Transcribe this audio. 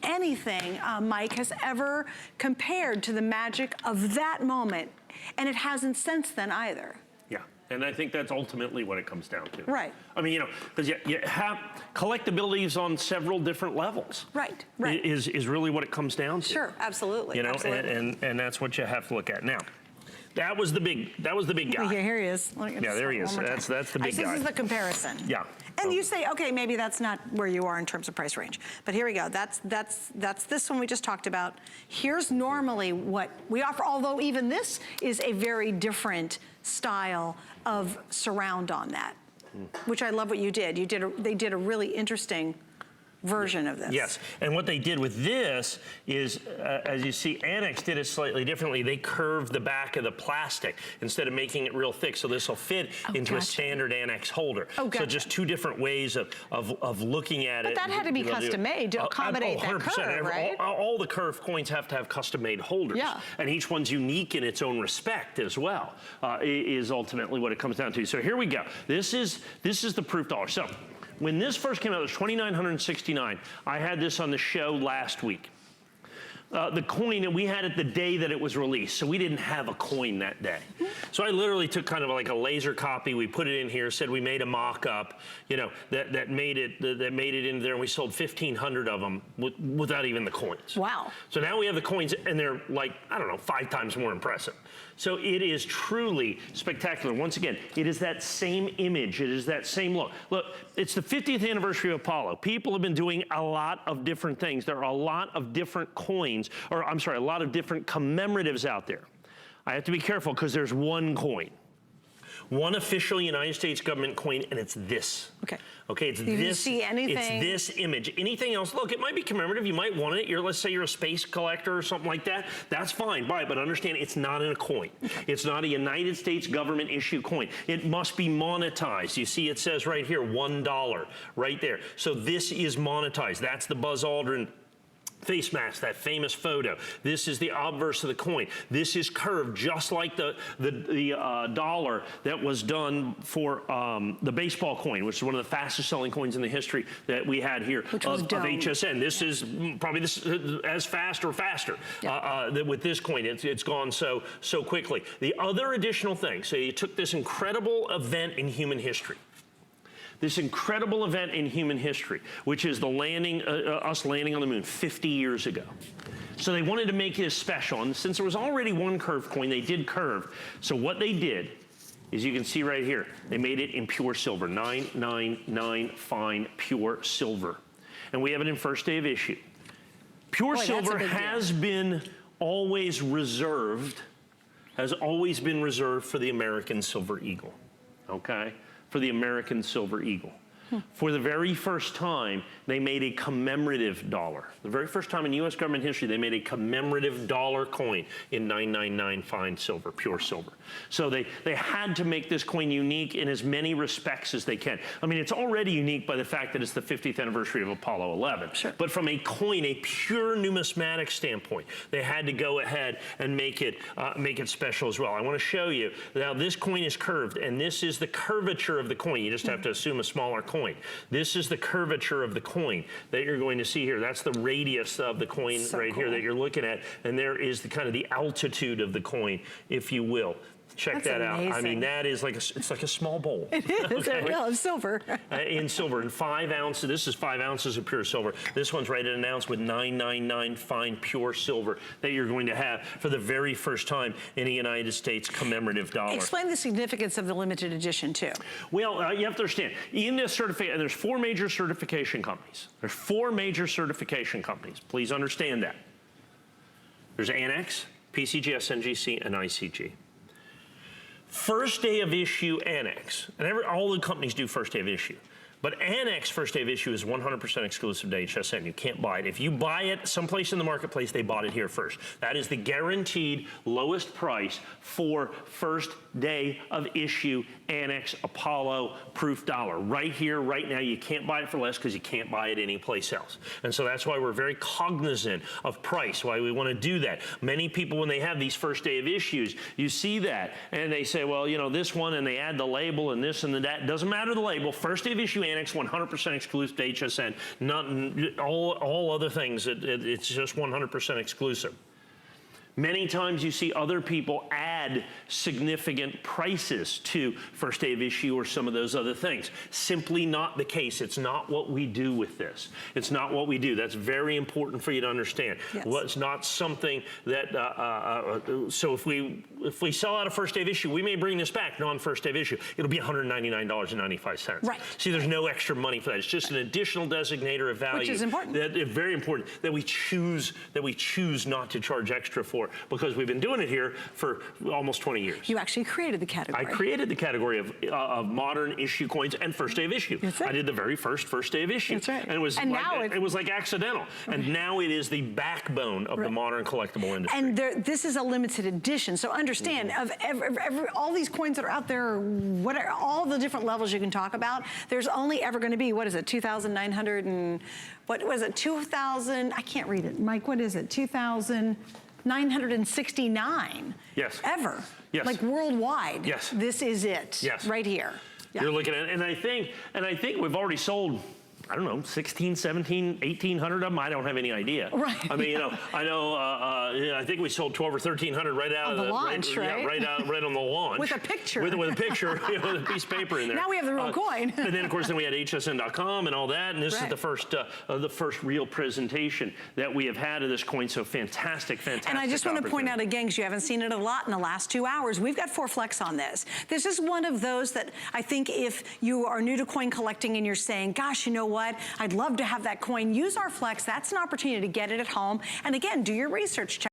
anything, Mike, has ever compared to the magic of that moment. And it hasn't since then either. Yeah, and I think that's ultimately what it comes down to. Right. I mean, you know, because you have collectabilities on several different levels. Right, right. Is really what it comes down to. Sure, absolutely. You know, absolutely. and that's what you have to look at. Now, that was the big guy. Okay, here he is. Yeah, there he is. That's the big guy. This is the comparison. Yeah. And you say, okay, maybe that's not where you are in terms of price range. But here we go. That's this one we just talked about. Here's normally what we offer, although even this is a very different style of surround on that, which I love what you did. They did a really interesting version of this. Yes, and what they did with this is, as you see, Annex did it slightly differently. They curved the back of the plastic instead of making it real thick, so this will fit into a standard Annex holder. Oh, gotcha. So just two different ways of looking at it. But that had to be custom made to accommodate that curve, right? All the curved coins have to have custom made holders. Yeah. And each one's unique in its own respect as well, is ultimately what it comes down to. So here we go. This is the proof dollar. So when this first came out, it was $2,969. I had this on the show last week. The coin, and we had it the day that it was released, so we didn't have a coin that day. So I literally took kind of like a laser copy, we put it in here, said we made a mock-up, you know, that made it in there, and we sold 1,500 of them without even the coins. Wow. So now we have the coins, and they're like, I don't know, 5 times more impressive. So it is truly spectacular. Once again, it is that same image. It is that same look. Look, it's the 50th anniversary of Apollo. People have been doing a lot of different things. There are a lot of different coins, or I'm sorry, a lot of different commemoratives out there. I have to be careful because there's one coin. One official United States government coin, and it's this. Okay. Okay, it's this. You see anything? It's this image. Anything else? Look, it might be commemorative. You might want it. Let's say you're a space collector or something like that. That's fine. Buy it, but understand it's not in a coin. It's not a United States government issue coin. It must be monetized. You see, it says right here, $1, right there. So this is monetized. That's the Buzz Aldrin face mask, that famous photo. This is the obverse of the coin. This is curved just like the dollar that was done for the baseball coin, which is one of the fastest selling coins in the history that we had here of HSN. This is probably as fast or faster with this coin. It's gone so quickly. The other additional thing, so you took this incredible event in human history. This incredible event in human history, which is the landing, us landing on the moon 50 years ago. So they wanted to make this special, and since there was already one curved coin, they did curve. So what they did is, you can see right here, they made it in pure silver, 999 fine pure silver. And we have it in first day of issue. Pure silver has been always reserved, for the American Silver Eagle, okay? For the American Silver Eagle. For the very first time, they made a commemorative dollar. The very first time in U.S. government history, they made a commemorative dollar coin in 999 fine silver, pure silver. So they had to make this coin unique in as many respects as they can. I mean, it's already unique by the fact that it's the 50th anniversary of Apollo 11. Sure. But from a coin, a pure numismatic standpoint, they had to go ahead and make it special as well. I want to show you, now this coin is curved, and this is the curvature of the coin. You just have to assume a smaller coin. This is the curvature of the coin that you're going to see here. That's the radius of the coin here that you're looking at, and there is the kind of the altitude of the coin, if you will. Check that out. I mean, that is like it's like a small bowl. It is. Okay. Of silver. In silver, in 5 ounces. This is 5 ounces of pure silver. This one's right at an ounce with 999 fine pure silver that you're going to have for the very first time in a United States commemorative dollar. Explain the significance of the limited edition too. Well, you have to understand, in this certification, there's 4 major certification companies. There's 4 major certification companies. Please understand that. There's Annex, PCG, SNGC, and ICG. First day of issue Annex, and all the companies do first day of issue, but Annex first day of issue is 100% exclusive to HSN. You can't buy it. If you buy it someplace in the marketplace, they bought it here first. That is the guaranteed lowest price for first day of issue Annex Apollo proof dollar. Right here, right now, you can't buy it for less because you can't buy it anyplace else. And so that's why we're very cognizant of price, why we want to do that. Many people, when they have these first day of issues, you see that and they say, well, you know, this one, and they add the label and this and that. Doesn't matter the label. First day of issue Annex, 100% exclusive to HSN. Not all other things. It's just 100% exclusive. Many times you see other people add significant prices to first day of issue or some of those other things. Simply not the case. It's not what we do with this. It's not what we do. That's very important for you to understand. Yes. Well, it's not something that, so if we sell out a first day of issue, we may bring this back non-first day of issue. It'll be $199.95. Right. See, there's no extra money for that. It's just an additional designator of value. Which is important. Very important that we choose not to charge extra for, because we've been doing it here for almost 20 years. You actually created the category. I created the category of modern issue coins and first day of issue. That's right. I did the very first day of issue. That's right. And it was, it was like accidental. Right. And now it is the backbone of the modern collectible industry. And this is a limited edition. So understand, of all these coins that are out there, all the different levels you can talk about, there's only ever going to be, what is it, 2,900 and, what was it, 2,000, I can't read it. Mike, what is it, 2,969 yes. ever. Yes. Like worldwide. Yes. This is it. Yes. Right here. Yeah. You're looking at it, and I think we've already sold, I don't know, 16, 17, 1,800 of them. I don't have any idea. Right. I mean, you know, I think we sold 12 or 1,300 right out on the launch, right? Yeah, right on the launch. With a picture. With a picture, you know, with a piece of paper in there. Now we have the real coin. And then, of course, we had hsn.com and all that, and this is the first real presentation that we have had of this coin. So fantastic. And I just want to point out again, because you haven't seen it a lot in the last 2 hours, we've got 4 flex on this. This is one of those that I think if you are new to coin collecting and you're saying, gosh, you know what, I'd love to have that coin, use our flex. That's an opportunity to get it at home. And again, do your research. Check